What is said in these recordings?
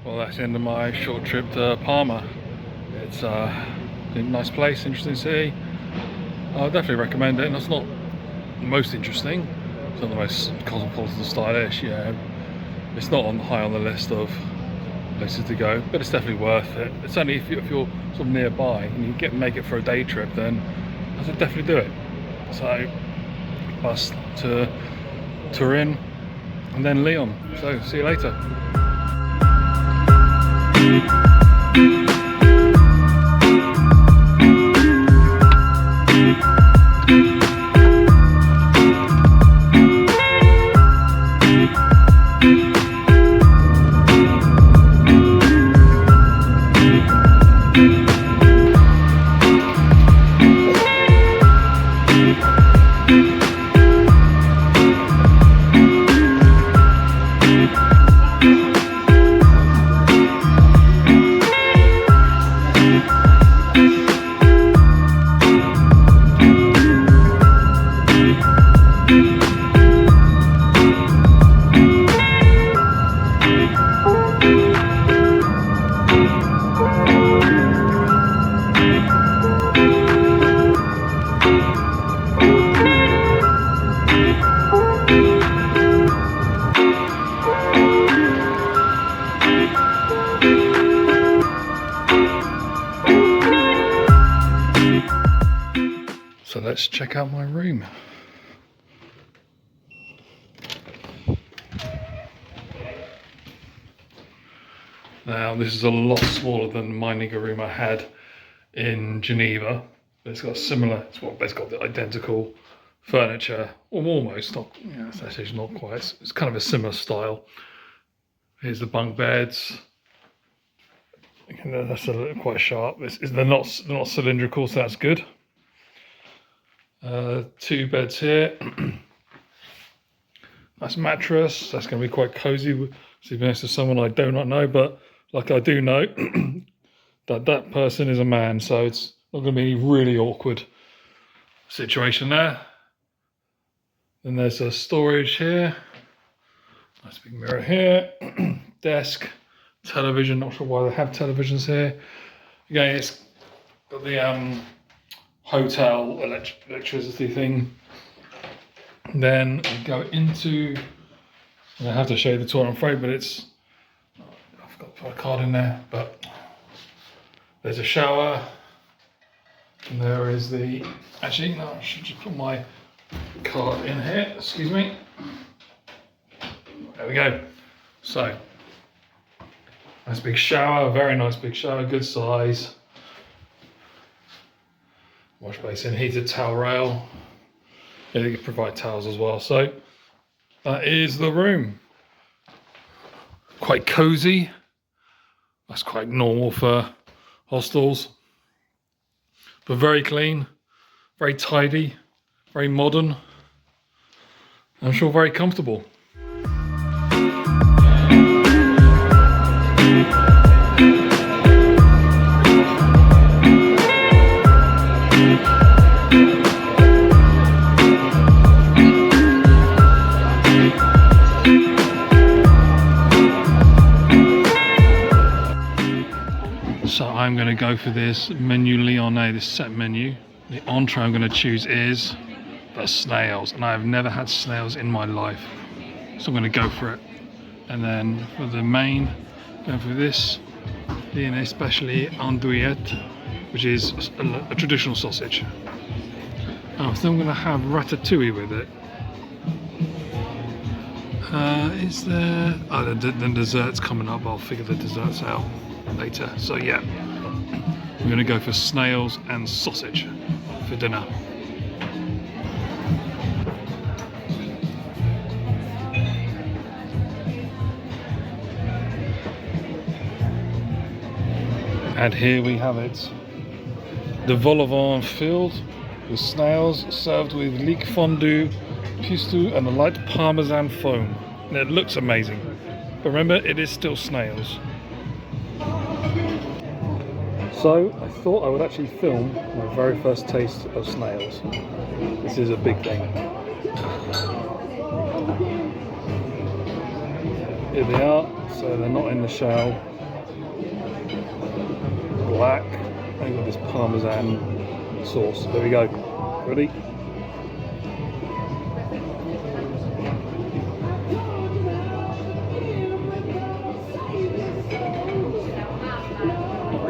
Well, that's the end of my short trip to Parma. It's a nice place, interesting city. I definitely recommend it, and it's not the most interesting. It's not the most cosmopolitan, stylish. Yeah, it's not high on the list of places to go, but it's definitely worth it. It's only if you're sort of nearby and you make it for a day trip, then I would definitely do it. So, bus to Turin and then Lyon. So, see you later. So let's check out my room. Now this is a lot smaller than the mining room I had in Geneva, but it's got similar, it's got the identical furniture, or almost, not, yeah, it's actually not quite, it's kind of a similar style. Here's the bunk beds. That's quite sharp. They're not cylindrical, so that's good. 2 beds here. Nice mattress. That's going to be quite cozy. Sleeping next to someone I do not know, but like I do know that person is a man, so it's not going to be any really awkward situation there. Then there's a storage here. Nice big mirror here. Desk, television. Not sure why they have televisions here. Again, it's got the hotel electricity thing. Then we go into, and I have to show you the tour, I'm afraid, but it's, I've got to put a card in there, but there's a shower, and there is the, actually, no, I should just put my card in here, excuse me. There we go. So, nice big shower, very nice big shower, good size. Wash basin, heated towel rail. Yeah, they can provide towels as well. So that is the room. Quite cozy. That's quite normal for hostels. But very clean, very tidy, very modern. I'm sure very comfortable. So I'm going to go for this menu Lyonnais, this set menu. The entree I'm going to choose is the snails, and I've never had snails in my life, so I'm going to go for it. And then for the main, go for this Lyonnais especially andouillette, which is a traditional sausage. Oh, so I'm going to have ratatouille with it. Is there? Oh, the dessert's coming up. I'll figure the desserts out later. So yeah, we're going to go for snails and sausage for dinner. And here we have it. The vol au vent filled with snails, served with leek fondue, pistou and a light parmesan foam. And it looks amazing. But remember, it is still snails. So I thought I would actually film my very first taste of snails. This is a big thing. Here they are, So they're not in the shell. Black. They've got this Parmesan sauce. There we go. Ready?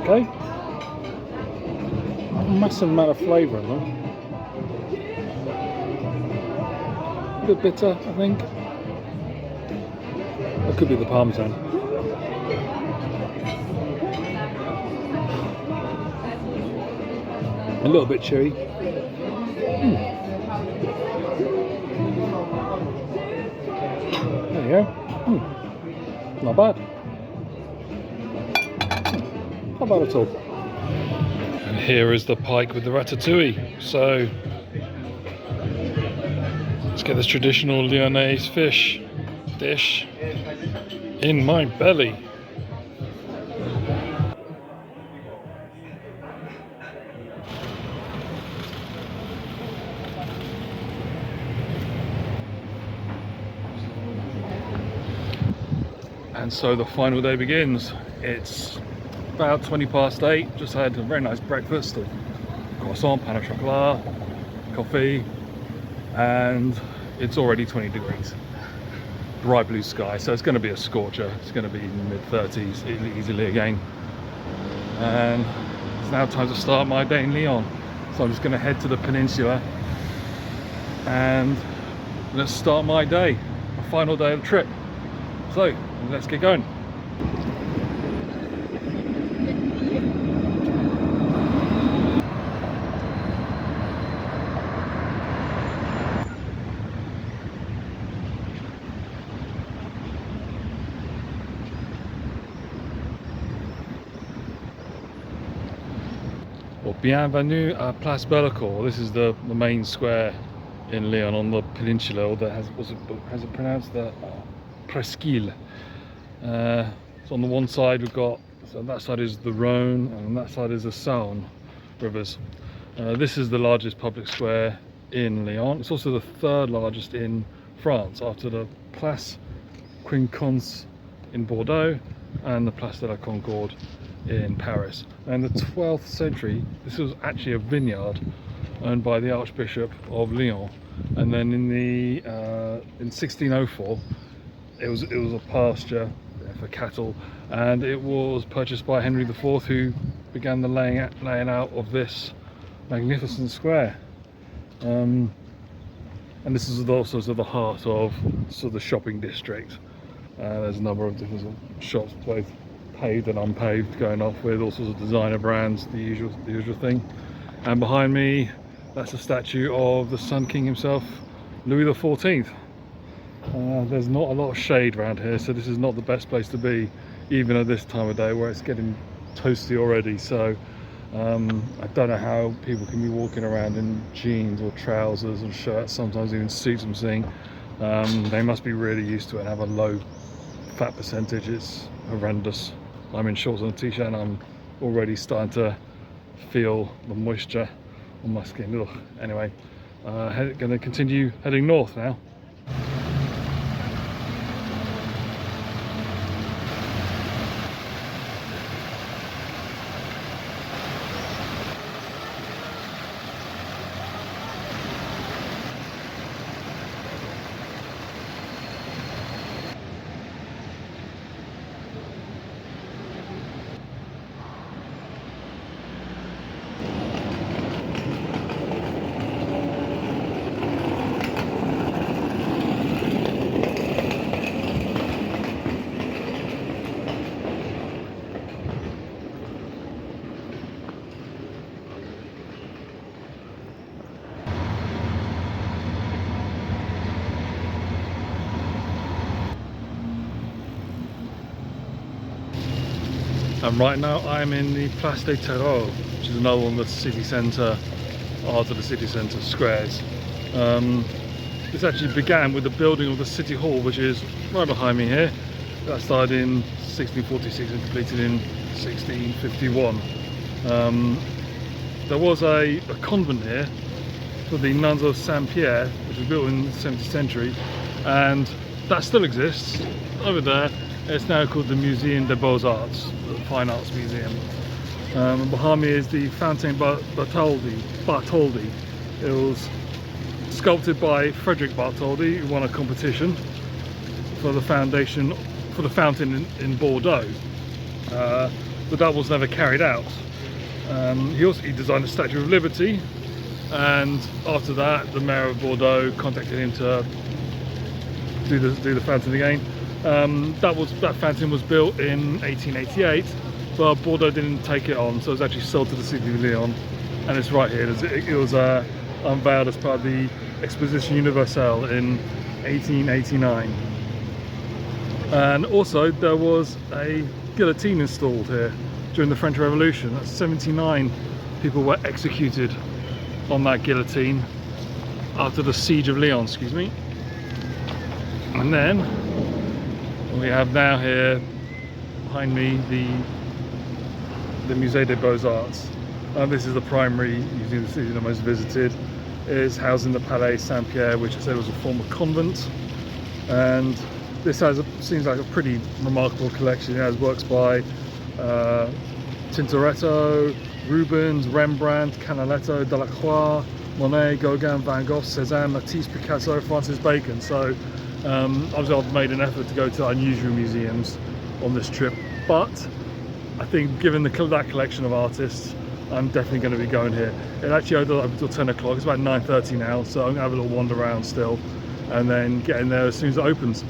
Okay. A massive amount of flavour in them. A bit bitter, I think. That could be the Parmesan. A little bit chewy. There you go. Not bad. Not bad at all. And here is the pike with the ratatouille. So let's get this traditional Lyonnaise fish dish in my belly. And so the final day begins. It's about 8:20. Just had a very nice breakfast of croissant, pain au chocolat, coffee, and it's already 20 degrees. Bright blue sky, so it's going to be a scorcher. It's going to be mid-30s easily again. And it's now time to start my day in Lyon. So I'm just going to head to the peninsula and let's start my day, my final day of the trip. So let's get going. Well, bienvenue à Place Bellecour. This is the main square in Lyon on the peninsula, or that has it pronounced the Presqu'île. So on the one side we've got, so that side is the Rhone and on that side is the Saône rivers. This is the largest public square in Lyon. It's also the third largest in France after the Place Quinconce in Bordeaux and the Place de la Concorde in Paris. And in the 12th century this was actually a vineyard owned by the Archbishop of Lyon, and then in 1604 it was a pasture for cattle, and it was purchased by Henry IV, who began the laying out of this magnificent square. And this is also sort of the heart of sort of the shopping district. There's a number of different shops, both paved and unpaved, going off with all sorts of designer brands, the usual thing. And behind me, that's a statue of the Sun King himself, Louis XIV. There's not a lot of shade around here, so this is not the best place to be, even at this time of day where it's getting toasty already. So I don't know how people can be walking around in jeans or trousers and shirts, sometimes even suits. I'm seeing they must be really used to it and have a low fat percentage. It's horrendous. I'm in shorts and a t-shirt and I'm already starting to feel the moisture on my skin. Ugh. Anyway, going to continue heading north now. And right now I'm in the Place des Terreaux, which is another one of the city centre, part of the city centre squares. This actually began with the building of the City Hall, which is right behind me here. That started in 1646 and completed in 1651. There was a convent here for the nuns of Saint-Pierre, which was built in the 17th century, and that still exists over there It's now called the Museum des Beaux-Arts, the Fine Arts Museum. And behind me is the Fountain Bartholdi. It was sculpted by Frederick Bartholdi, who won a competition for the fountain in Bordeaux, but that was never carried out. He designed the Statue of Liberty, and after that the mayor of Bordeaux contacted him to do the fountain again. That fountain was built in 1888, but Bordeaux didn't take it on, so it was actually sold to the city of Lyon, and it's right here. It was unveiled as part of the Exposition Universelle in 1889. And also there was a guillotine installed here during the French Revolution. That's 79 people were executed on that guillotine after the siege of Lyon, excuse me. And then we have now here behind me the Musée des Beaux-Arts. This is the primary museum, the city the most visited. It is housed in the Palais Saint-Pierre, which I said was a former convent. And this seems like a pretty remarkable collection. It has works by Tintoretto, Rubens, Rembrandt, Canaletto, Delacroix, Monet, Gauguin, Van Gogh, Cézanne, Matisse, Picasso, Francis Bacon. So obviously I've made an effort to go to unusual museums on this trip, but I think given that collection of artists, I'm definitely going to be going here. It actually opened up until 10 o'clock. It's about 9:30 now, so I'm going to have a little wander around still and then get in there as soon as it opens.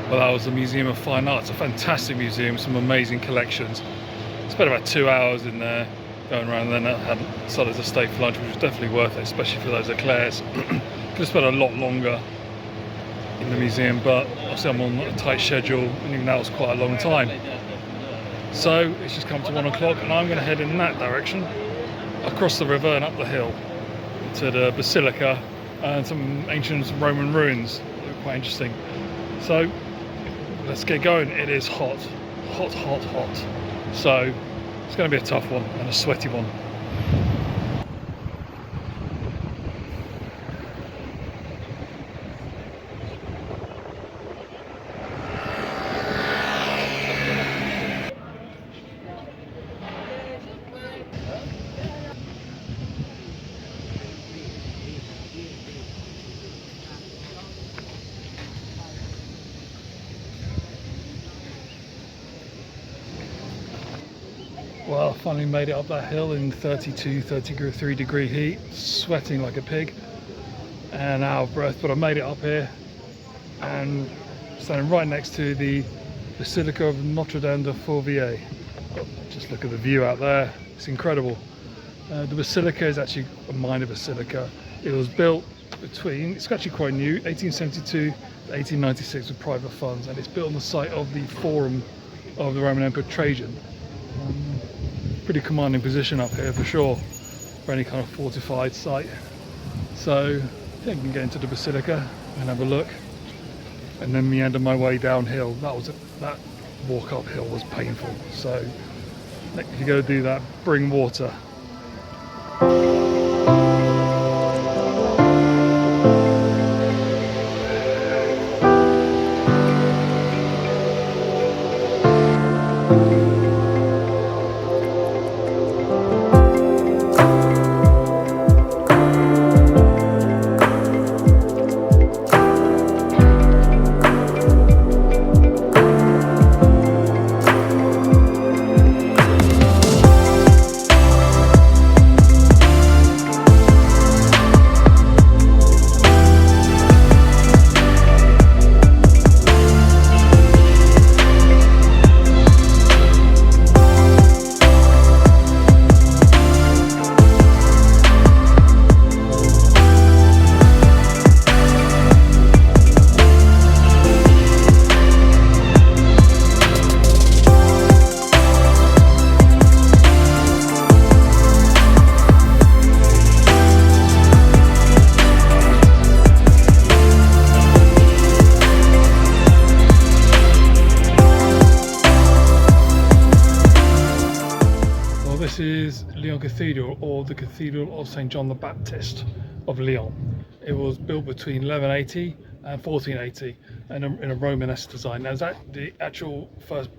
Well, that was the Museum of Fine Arts, a fantastic museum, some amazing collections. Spent about 2 hours in there going around, and then I had decided to stay for lunch, which was definitely worth it, especially for those eclairs. Could have spent a lot longer in the museum, but obviously I'm on a tight schedule, and even that was quite a long time. So it's just come to 1 o'clock, and I'm going to head in that direction, across the river and up the hill to the Basilica and some ancient Roman ruins. They're quite interesting. So let's get going. It is hot, hot, hot, hot. So it's going to be a tough one and a sweaty one. Well, I finally made it up that hill in 33 degree heat, sweating like a pig and out of breath, but I made it up here and standing right next to the Basilica of Notre-Dame de Fourvière. Just look at the view out there, it's incredible. The basilica is actually a minor basilica. It was built between, it's actually quite new, 1872 to 1896 with private funds, and it's built on the site of the Forum of the Roman Emperor Trajan. Pretty commanding position up here for sure, for any kind of fortified site. So I think I can get into the basilica and have a look, and then meander my way downhill. That walk uphill was painful, so if you go do that, bring water. This is Lyon Cathedral, or the Cathedral of St. John the Baptist of Lyon. It was built between 1180 and 1480 and in a Romanesque design. Now, the actual first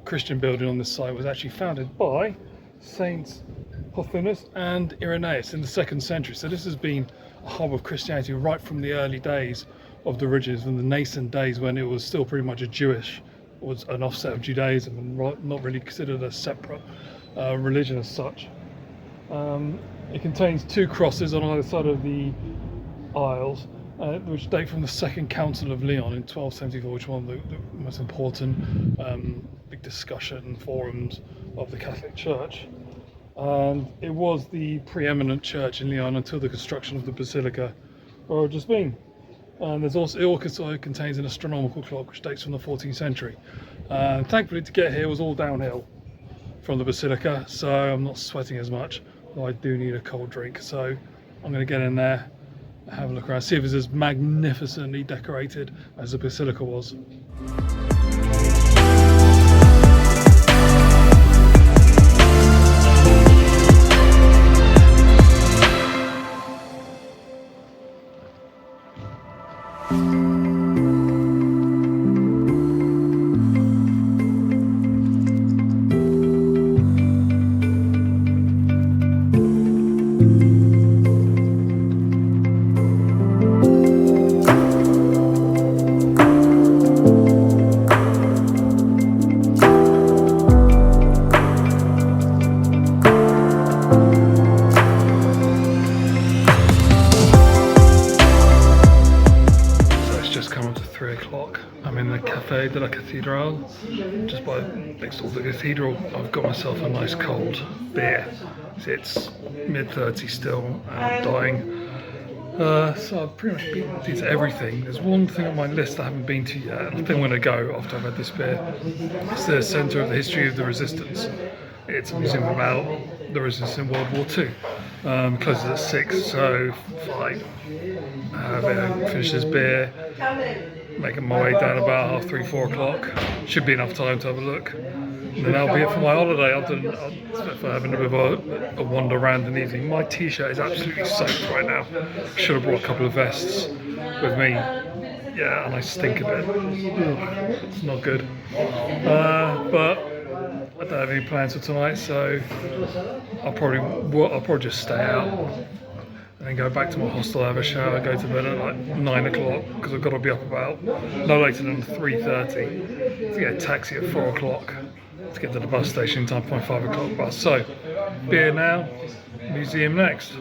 Christian building on this site was actually founded by Saints Pothinus and Irenaeus in the 2nd century. So this has been a hub of Christianity right from the early days of the origins, from the nascent days when it was still pretty much was an offset of Judaism and not really considered a separate religion as such. It contains 2 crosses on either side of the aisles, which date from the Second Council of Lyon in 1274, which was one of the most important big discussion forums of the Catholic Church. And it was the preeminent church in Lyon until the construction of the basilica, or just been. And it also contains an astronomical clock which dates from the 14th century. Thankfully, to get here was all downhill from the basilica, so I'm not sweating as much, though I do need a cold drink. So I'm going to get in there, have a look around, see if it's as magnificently decorated as the basilica was. I'm in the Café de la Cathédrale, just by next to the cathedral. I've got myself a nice cold beer. It's mid-30s still, and I'm dying. So I've pretty much been to everything. There's one thing on my list I haven't been to yet, and I think I'm going to go after I've had this beer. It's the Centre of the History of the Resistance. It's a museum about the resistance in World War II. Closes at 6, so 5. Finish this beer, making my way down about 3-4 o'clock. Should be enough time to have a look. And then that'll be it for my holiday. I'll having a bit of a wander around in the evening. My t-shirt is absolutely soaked right now. Should have brought a couple of vests with me. Yeah, and I stink a bit. It's not good. But I don't have any plans for tonight, so I'll probably just stay out and then go back to my hostel, have a shower, go to bed at like 9 o'clock because I've got to be up about no later than 3:30 to get a taxi at 4 o'clock to get to the bus station in time for my 5 o'clock bus. So, beer now, museum next.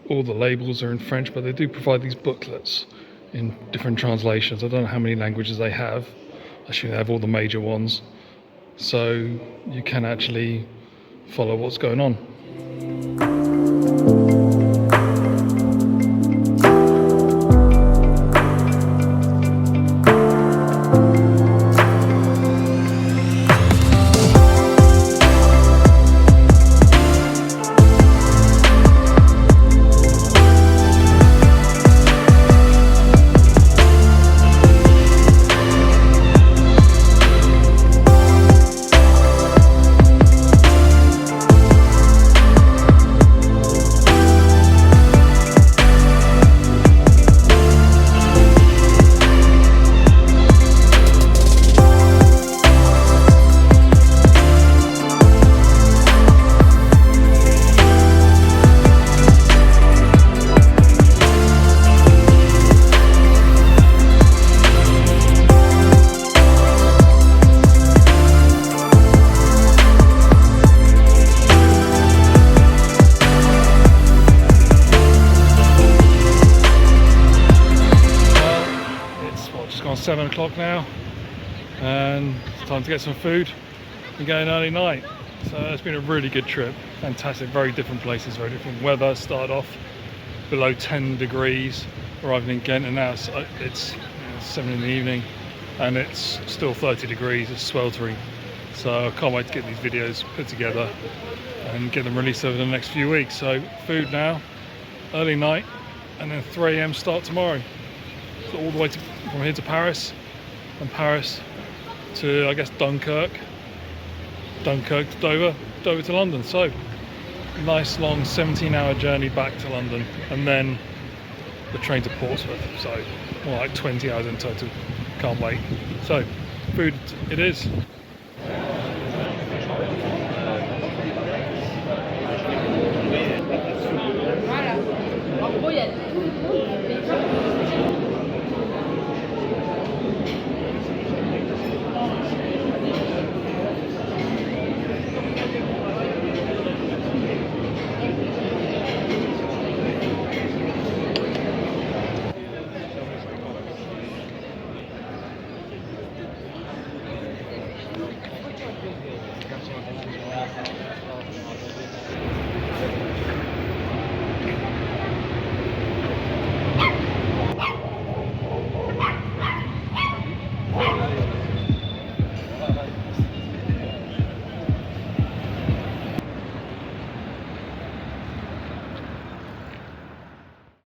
All the labels are in French, but they do provide these booklets in different translations. I don't know how many languages they have. I assume they have all the major ones. So you can actually follow what's going on. It's 7 o'clock now, and it's time to get some food and go an early night. So it's been a really good trip, fantastic, very different places, very different weather. Started off below 10 degrees, arriving in Ghent, and now it's 7 in the evening and it's still 30 degrees, it's sweltering. So I can't wait to get these videos put together and get them released over the next few weeks. So food now, early night, and then 3 AM start tomorrow. So all the way from here to Paris, and Paris to, I guess, Dunkirk to Dover, Dover to London. So nice long 17-hour journey back to London, and then the train to Portsmouth. So more like 20 hours in total. Can't wait. So food it is.